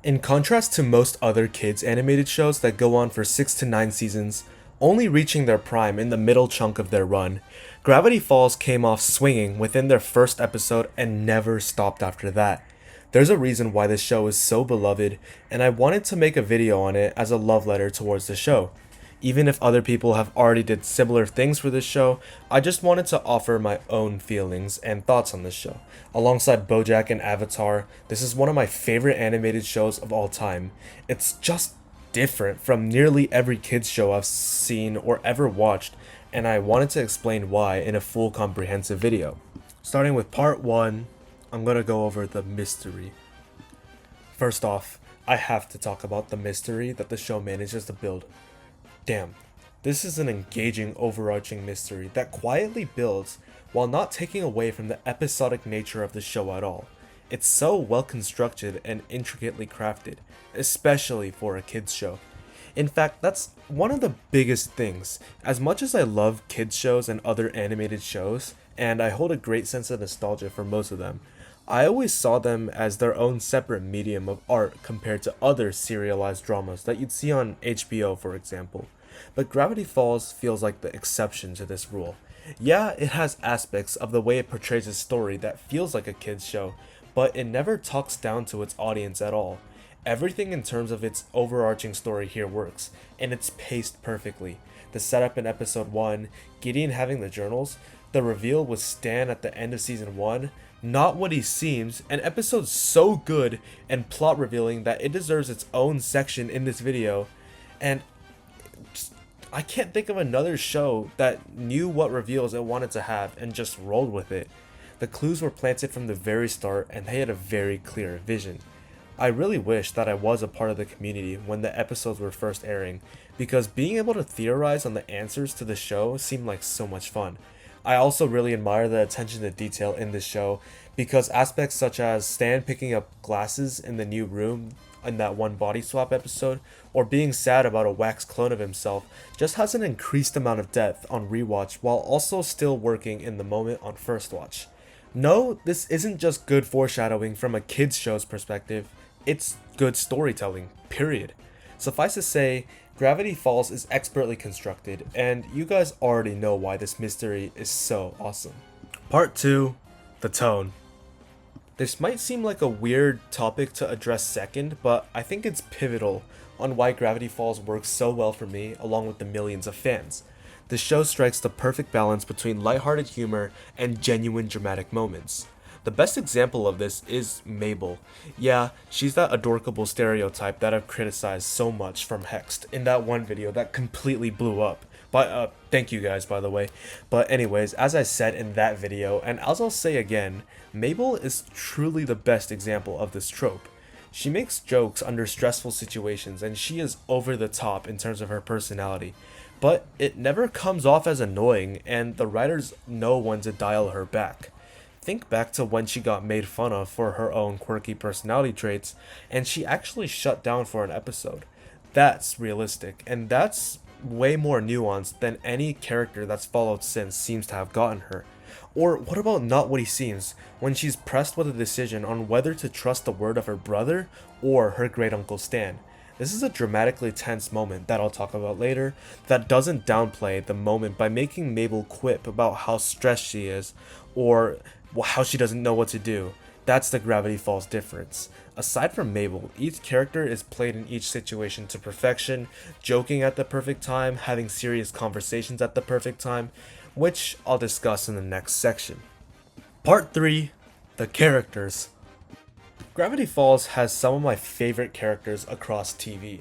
In contrast to most other kids' animated shows that go on for 6 to 9 seasons, only reaching their prime in the middle chunk of their run, Gravity Falls came off swinging within their first episode and never stopped after that. There's a reason why this show is so beloved, and I wanted to make a video on it as a love letter towards the show. Even if other people have already did similar things for this show, I just wanted to offer my own feelings and thoughts on this show. Alongside BoJack and Avatar, this is one of my favorite animated shows of all time. It's just different from nearly every kids show I've seen or ever watched, and I wanted to explain why in a full comprehensive video. Starting with part 1, I'm gonna go over the mystery. First off, I have to talk about the mystery that the show manages to build. Damn, this is an engaging overarching mystery that quietly builds while not taking away from the episodic nature of the show at all. It's so well constructed and intricately crafted, especially for a kids show. In fact, that's one of the biggest things. As much as I love kids shows and other animated shows, and I hold a great sense of nostalgia for most of them, I always saw them as their own separate medium of art compared to other serialized dramas that you'd see on HBO, for example. But Gravity Falls feels like the exception to this rule. Yeah, it has aspects of the way it portrays a story that feels like a kid's show, but it never talks down to its audience at all. Everything in terms of its overarching story here works, and it's paced perfectly. The setup in episode 1, Gideon having the journals, the reveal with Stan at the end of season 1, not what he seems, an episode so good and plot revealing that it deserves its own section in this video, and I can't think of another show that knew what reveals it wanted to have and just rolled with it. The clues were planted from the very start and they had a very clear vision. I really wish that I was a part of the community when the episodes were first airing, because being able to theorize on the answers to the show seemed like so much fun. I also really admire the attention to detail in this show, because aspects such as Stan picking up glasses in the new room in that one body swap episode, or being sad about a wax clone of himself, just has an increased amount of depth on rewatch while also still working in the moment on first watch. No, this isn't just good foreshadowing from a kids show's perspective, it's good storytelling, period. Suffice to say, Gravity Falls is expertly constructed, and you guys already know why this mystery is so awesome. Part 2, the tone. This might seem like a weird topic to address second, but I think it's pivotal on why Gravity Falls works so well for me along with the millions of fans. The show strikes the perfect balance between lighthearted humor and genuine dramatic moments. The best example of this is Mabel. Yeah, she's that adorkable stereotype that I've criticized so much from Hexed in that one video that completely blew up. But thank you guys, by the way. But anyways, as I said in that video, and as I'll say again, Mabel is truly the best example of this trope. She makes jokes under stressful situations and she is over the top in terms of her personality. But it never comes off as annoying and the writers know when to dial her back. Think back to when she got made fun of for her own quirky personality traits and she actually shut down for an episode. That's realistic, and that's way more nuanced than any character that's followed since seems to have gotten her. Or what about Not What He Seems, when she's pressed with a decision on whether to trust the word of her brother or her great uncle Stan? This is a dramatically tense moment that I'll talk about later that doesn't downplay the moment by making Mabel quip about how stressed she is or how she doesn't know what to do. That's the Gravity Falls difference. Aside from Mabel, each character is played in each situation to perfection, joking at the perfect time, having serious conversations at the perfect time, which I'll discuss in the next section. Part 3, the characters. Gravity Falls has some of my favorite characters across TV.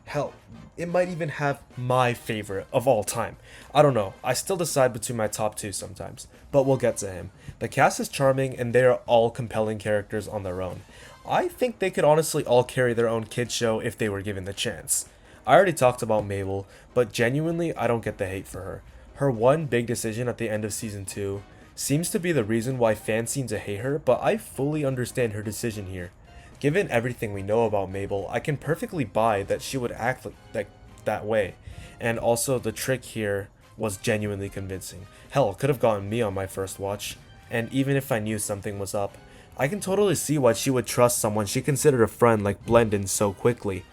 Hell, it might even have my favorite of all time. I don't know, I still decide between my top 2 sometimes, but we'll get to him. The cast is charming and they are all compelling characters on their own. I think they could honestly all carry their own kids show if they were given the chance. I already talked about Mabel, but genuinely I don't get the hate for her. Her one big decision at the end of season 2 seems to be the reason why fans seem to hate her, but I fully understand her decision here. Given everything we know about Mabel, I can perfectly buy that she would act like that way. And also the trick here was genuinely convincing. Hell, it could have gotten me on my first watch. And even if I knew something was up, I can totally see why she would trust someone she considered a friend like Blendon so quickly.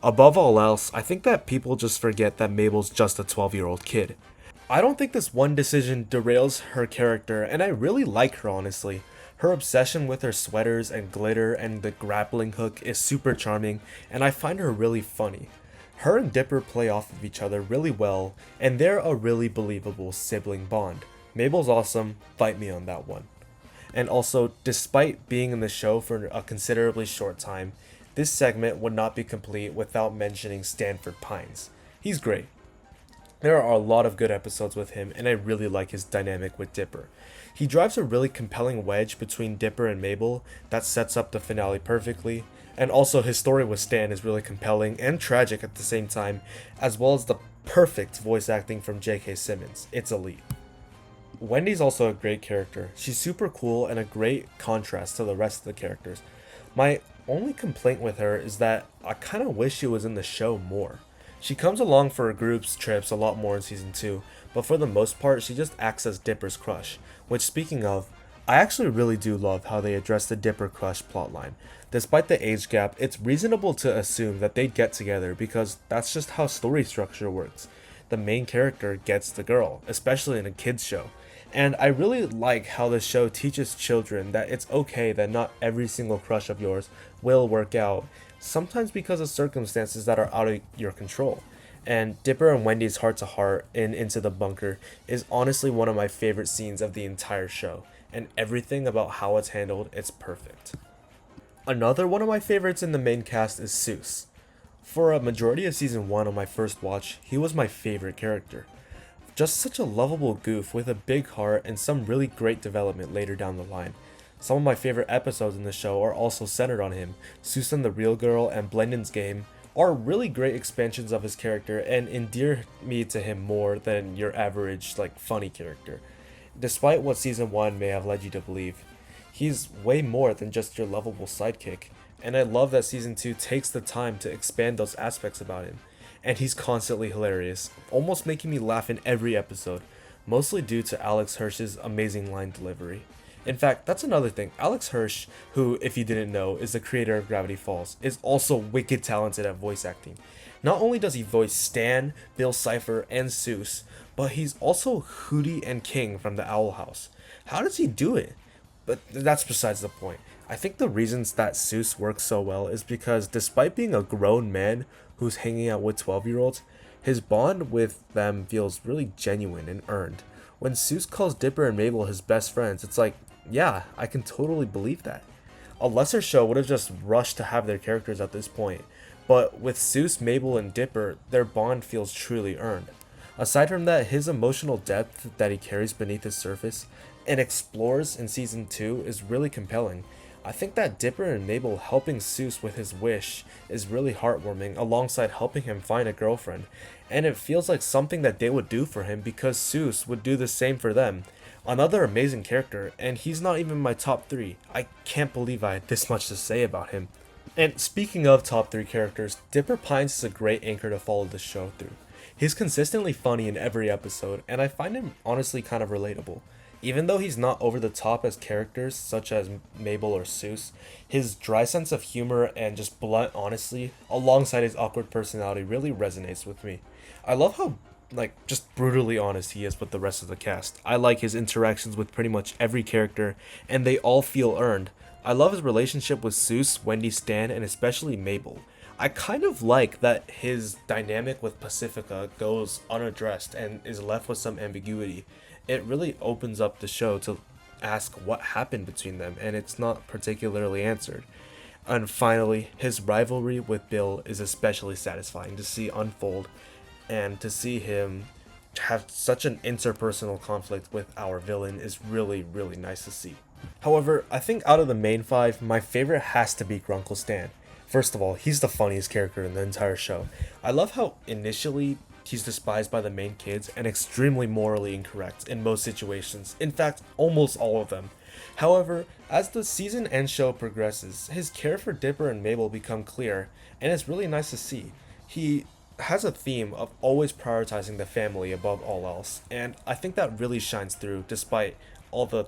Above all else, I think that people just forget that Mabel's just a 12-year-old kid. I don't think this one decision derails her character, and I really like her honestly. Her obsession with her sweaters and glitter and the grappling hook is super charming, and I find her really funny. Her and Dipper play off of each other really well, and they're a really believable sibling bond. Mabel's awesome, fight me on that one. And also, despite being in the show for a considerably short time, this segment would not be complete without mentioning Stanford Pines. He's great. There are a lot of good episodes with him, and I really like his dynamic with Dipper. He drives a really compelling wedge between Dipper and Mabel that sets up the finale perfectly, and also his story with Stan is really compelling and tragic at the same time, as well as the perfect voice acting from J.K. Simmons. It's elite. Wendy's also a great character. She's super cool and a great contrast to the rest of the characters. My only complaint with her is that I kind of wish she was in the show more. She comes along for her group's trips a lot more in season 2, but for the most part, she just acts as Dipper's crush. Which, speaking of, I actually really do love how they address the Dipper crush plotline. Despite the age gap, it's reasonable to assume that they'd get together because that's just how story structure works. The main character gets the girl, especially in a kids show. And I really like how the show teaches children that it's okay that not every single crush of yours will work out, sometimes because of circumstances that are out of your control. And Dipper and Wendy's heart to heart in Into the Bunker is honestly one of my favorite scenes of the entire show, and everything about how it's handled, it's perfect. Another one of my favorites in the main cast is Seuss. For a majority of season 1 on my first watch, he was my favorite character. Just such a lovable goof with a big heart and some really great development later down the line. Some of my favorite episodes in the show are also centered on him. Susan the Real Girl and Blendon's Game are really great expansions of his character and endear me to him more than your average, funny character. Despite what season 1 may have led you to believe, he's way more than just your lovable sidekick, and I love that season 2 takes the time to expand those aspects about him. And he's constantly hilarious, almost making me laugh in every episode, mostly due to Alex Hirsch's amazing line delivery. In fact, that's another thing. Alex Hirsch, who, if you didn't know, is the creator of Gravity Falls, is also wicked talented at voice acting. Not only does he voice Stan, Bill Cipher, and Seuss, but he's also Hootie and King from the Owl House. How does he do it? But that's besides the point. I think the reasons that Seuss works so well is because despite being a grown man who's hanging out with 12-year-olds, his bond with them feels really genuine and earned. When Seuss calls Dipper and Mabel his best friends, it's like, yeah, I can totally believe that. A lesser show would have just rushed to have their characters at this point, but with Seuss, Mabel, and Dipper, their bond feels truly earned. Aside from that, his emotional depth that he carries beneath his surface and explores in season 2 is really compelling. I think that Dipper and Mabel helping Seuss with his wish is really heartwarming alongside helping him find a girlfriend, and it feels like something that they would do for him because Seuss would do the same for them. Another amazing character, and he's not even my top 3. I can't believe I had this much to say about him. And speaking of top 3 characters, Dipper Pines is a great anchor to follow the show through. He's consistently funny in every episode, and I find him honestly kind of relatable. Even though he's not over the top as characters such as Mabel or Seuss, his dry sense of humor and just blunt honesty, alongside his awkward personality, really resonates with me. I love how just brutally honest he is with the rest of the cast. I like his interactions with pretty much every character, and they all feel earned. I love his relationship with Seuss, Wendy, Stan, and especially Mabel. I kind of like that his dynamic with Pacifica goes unaddressed and is left with some ambiguity. It really opens up the show to ask what happened between them, and it's not particularly answered. And finally, his rivalry with Bill is especially satisfying to see unfold, and to see him have such an interpersonal conflict with our villain is really, really nice to see. However, I think out of the main 5, my favorite has to be Grunkle Stan. First of all, he's the funniest character in the entire show. I love how initially he's despised by the main kids and extremely morally incorrect in most situations, in fact, almost all of them. However, as the season and show progresses, his care for Dipper and Mabel become clear, and it's really nice to see. He has a theme of always prioritizing the family above all else, and I think that really shines through despite all the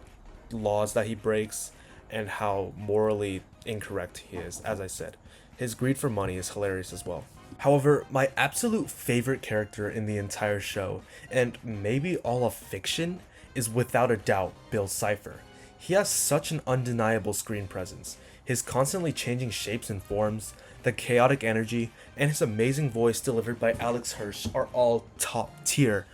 laws that he breaks and how morally incorrect he is, as I said. His greed for money is hilarious as well. However, my absolute favorite character in the entire show, and maybe all of fiction, is without a doubt Bill Cipher. He has such an undeniable screen presence. His constantly changing shapes and forms, the chaotic energy, and his amazing voice delivered by Alex Hirsch are all top tier.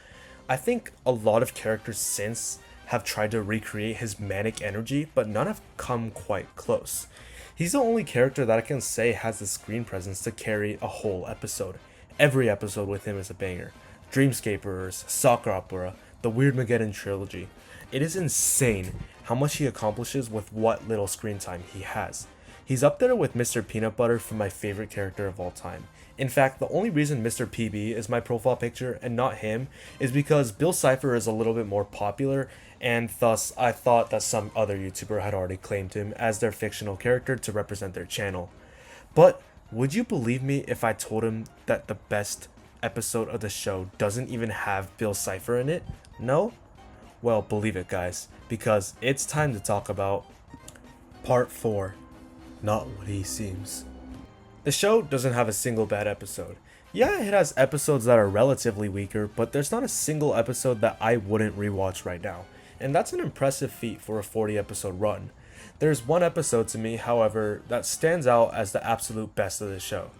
I think a lot of characters since have tried to recreate his manic energy, but none have come quite close. He's the only character that I can say has the screen presence to carry a whole episode. Every episode with him is a banger. Dreamscapers, Soccer Opera, the Weirdmageddon trilogy. It is insane how much he accomplishes with what little screen time he has. He's up there with Mr. Peanut Butter for my favorite character of all time. In fact, the only reason Mr. PB is my profile picture and not him is because Bill Cipher is a little bit more popular, and thus I thought that some other YouTuber had already claimed him as their fictional character to represent their channel. But would you believe me if I told him that the best episode of the show doesn't even have Bill Cipher in it? No? Well, believe it, guys, because it's time to talk about Part 4, Not What He Seems. The show doesn't have a single bad episode. Yeah, it has episodes that are relatively weaker, but there's not a single episode that I wouldn't rewatch right now, and that's an impressive feat for a 40 episode run. There's one episode to me, however, that stands out as the absolute best of the show.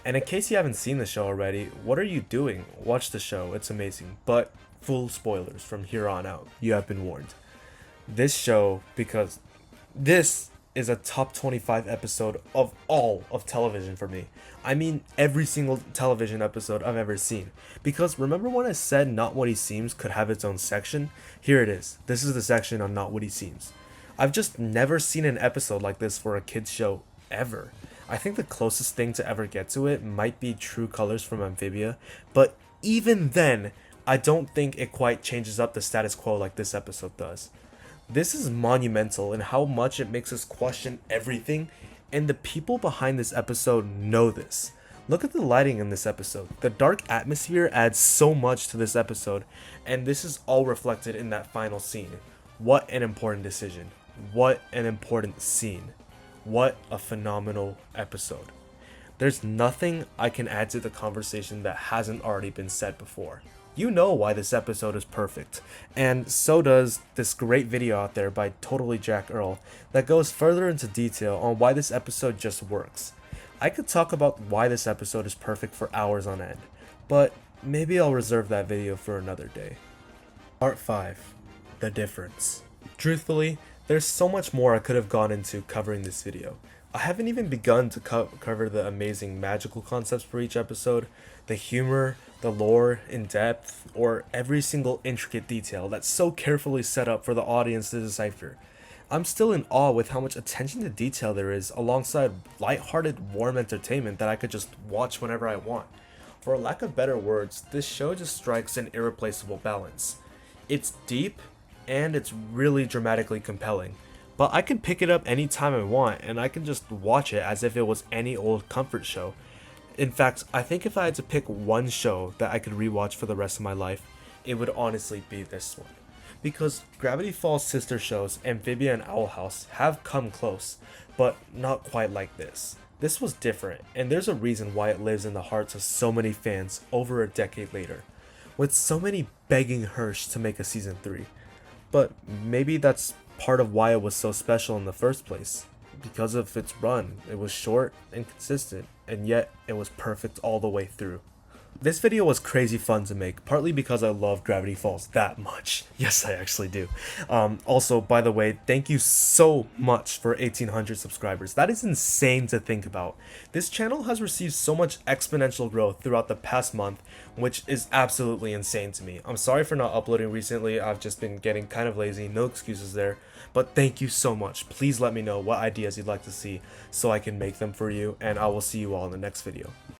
And in case you haven't seen the show already, what are you doing? Watch the show, it's amazing, but full spoilers from here on out. You have been warned. This show, because this is a top 25 episode of all of television for me. I mean every single television episode I've ever seen. Because remember when I said Not What He Seems could have its own section? Here it is. This is the section on Not What He Seems. I've just never seen an episode like this for a kids show ever. I think the closest thing to ever get to it might be True Colors from Amphibia, but even then, I don't think it quite changes up the status quo like this episode does. This is monumental in how much it makes us question everything, and the people behind this episode know this. Look at the lighting in this episode. The dark atmosphere adds so much to this episode, and this is all reflected in that final scene. What an important decision. What an important scene. What a phenomenal episode. There's nothing I can add to the conversation that hasn't already been said before. You know why this episode is perfect, and so does this great video out there by Totally Jack Earl that goes further into detail on why this episode just works. I could talk about why this episode is perfect for hours on end, but maybe I'll reserve that video for another day. Part 5. The Difference. Truthfully, there's so much more I could have gone into covering this video. I haven't even begun to cover the amazing magical concepts for each episode, the humor, the lore in depth, or every single intricate detail that's so carefully set up for the audience to decipher. I'm still in awe with how much attention to detail there is alongside light-hearted, warm entertainment that I could just watch whenever I want. For lack of better words, this show just strikes an irreplaceable balance. It's deep, and it's really dramatically compelling. But I can pick it up anytime I want, and I can just watch it as if it was any old comfort show. In fact, I think if I had to pick one show that I could rewatch for the rest of my life, it would honestly be this one. Because Gravity Falls' sister shows, Amphibia and Owl House, have come close, but not quite like this. This was different, and there's a reason why it lives in the hearts of so many fans over a decade later, with so many begging Hirsch to make a season 3. But maybe that's part of why it was so special in the first place. Because of its run, it was short and consistent, and yet it was perfect all the way through. This video was crazy fun to make, partly because I love Gravity Falls that much. Yes, I actually do. Also, by the way, thank you so much for 1,800 subscribers. That is insane to think about. This channel has received so much exponential growth throughout the past month, which is absolutely insane to me. I'm sorry for not uploading recently. I've just been getting kind of lazy, no excuses there. But thank you so much. Please let me know what ideas you'd like to see so I can make them for you, and I will see you all in the next video.